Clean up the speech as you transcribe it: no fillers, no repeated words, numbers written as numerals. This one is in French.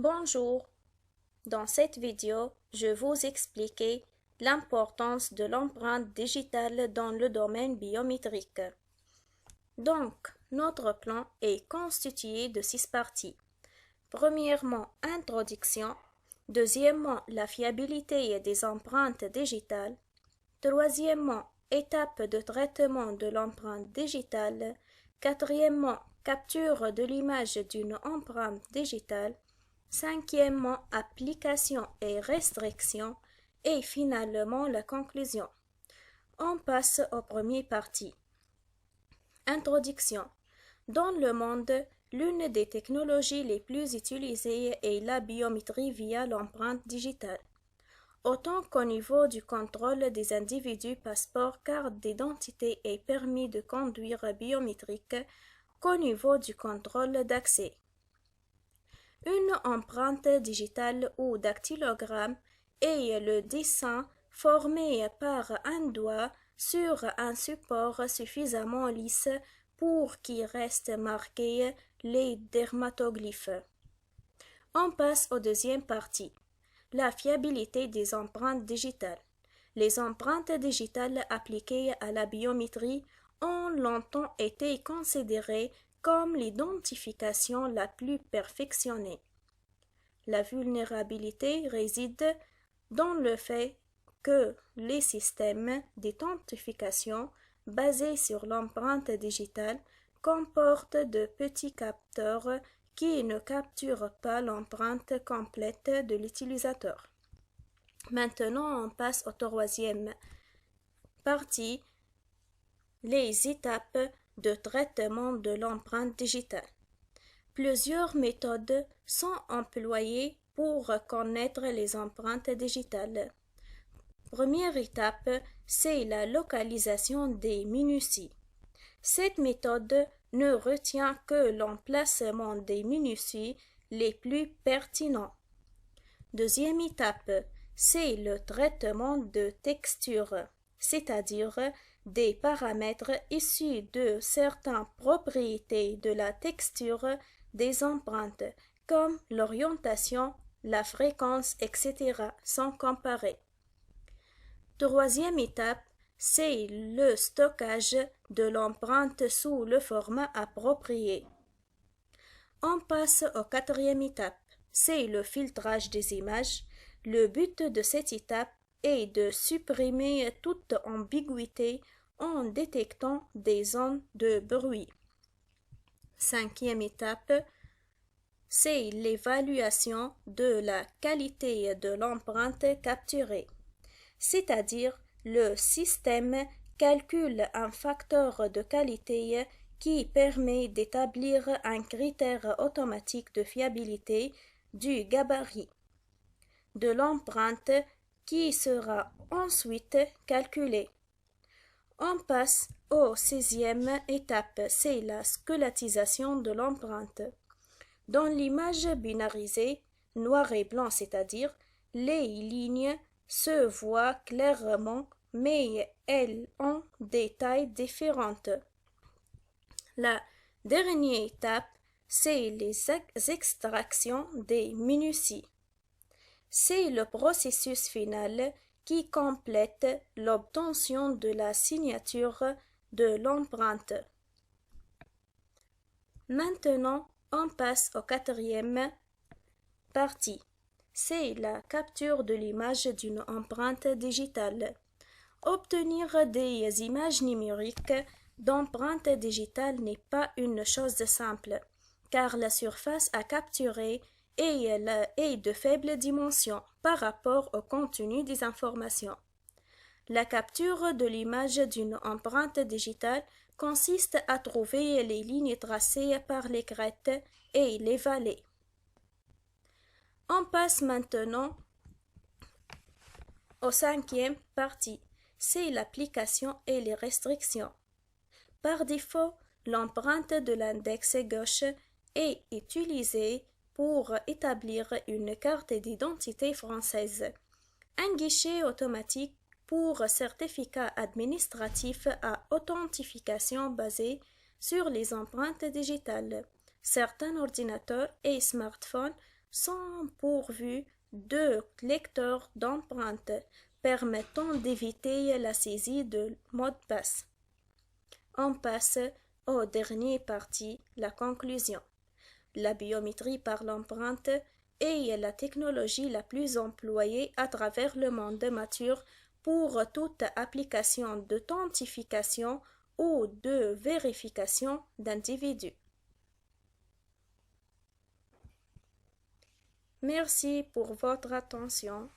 Bonjour, dans cette vidéo, je vais vous expliquer l'importance de l'empreinte digitale dans le domaine biométrique. Donc, notre plan est constitué de 6 parties. Premièrement, introduction. Deuxièmement, la fiabilité des empreintes digitales. Troisièmement, étape de traitement de l'empreinte digitale. Quatrièmement, capture de l'image d'une empreinte digitale. Cinquièmement, application et restriction. Et finalement, la conclusion. On passe aux premières parties. Introduction. Dans le monde, l'une des technologies les plus utilisées est la biométrie via l'empreinte digitale. Autant qu'au niveau du contrôle des individus, passeport, carte d'identité et permis de conduire biométrique, qu'au niveau du contrôle d'accès. Une empreinte digitale ou dactylogramme est le dessin formé par un doigt sur un support suffisamment lisse pour qu'il reste marqué les dermatoglyphes. On passe aux deuxième partie. La fiabilité des empreintes digitales. Les empreintes digitales appliquées à la biométrie ont longtemps été considérées comme l'identification la plus perfectionnée. La vulnérabilité réside dans le fait que les systèmes d'identification basés sur l'empreinte digitale comportent de petits capteurs qui ne capturent pas l'empreinte complète de l'utilisateur. Maintenant, on passe au troisième partie, les étapes de traitement de l'empreinte digitale. Plusieurs méthodes sont employées pour reconnaître les empreintes digitales. Première étape, c'est la localisation des minuties. Cette méthode ne retient que l'emplacement des minuties les plus pertinents. Deuxième étape, c'est le traitement de texture, c'est-à-dire des paramètres issus de certaines propriétés de la texture des empreintes, comme l'orientation, la fréquence, etc., sont comparées. Troisième étape, c'est le stockage de l'empreinte sous le format approprié. On passe aux quatrième étape, c'est le filtrage des images. Le but de cette étape est de supprimer toute ambiguïté en détectant des zones de bruit. Cinquième étape, c'est l'évaluation de la qualité de l'empreinte capturée, c'est-à-dire le système calcule un facteur de qualité qui permet d'établir un critère automatique de fiabilité du gabarit de l'empreinte qui sera ensuite calculé. On passe aux sixième étape, c'est la schématisation de l'empreinte. Dans l'image binarisée, noir et blanc, c'est-à-dire, les lignes se voient clairement, mais elles ont des tailles différentes. La dernière étape, c'est les extractions des minuties. C'est le processus final qui complète l'obtention de la signature de l'empreinte. Maintenant, on passe au quatrième partie. C'est la capture de l'image d'une empreinte digitale. Obtenir des images numériques d'empreintes digitales n'est pas une chose simple, car la surface à capturer est de faible dimension par rapport au contenu des informations. La capture de l'image d'une empreinte digitale consiste à trouver les lignes tracées par les crêtes et les vallées. On passe maintenant au cinquième partie, c'est l'application et les restrictions. Par défaut, l'empreinte de l'index gauche est utilisée pour établir une carte d'identité française. Un guichet automatique pour certificat administratif à authentification basé sur les empreintes digitales. Certains ordinateurs et smartphones sont pourvus de lecteurs d'empreintes permettant d'éviter la saisie de mots de passe. On passe au dernier partie, la conclusion. La biométrie par l'empreinte est la technologie la plus employée à travers le monde mature pour toute application d'authentification ou de vérification d'individus. Merci pour votre attention.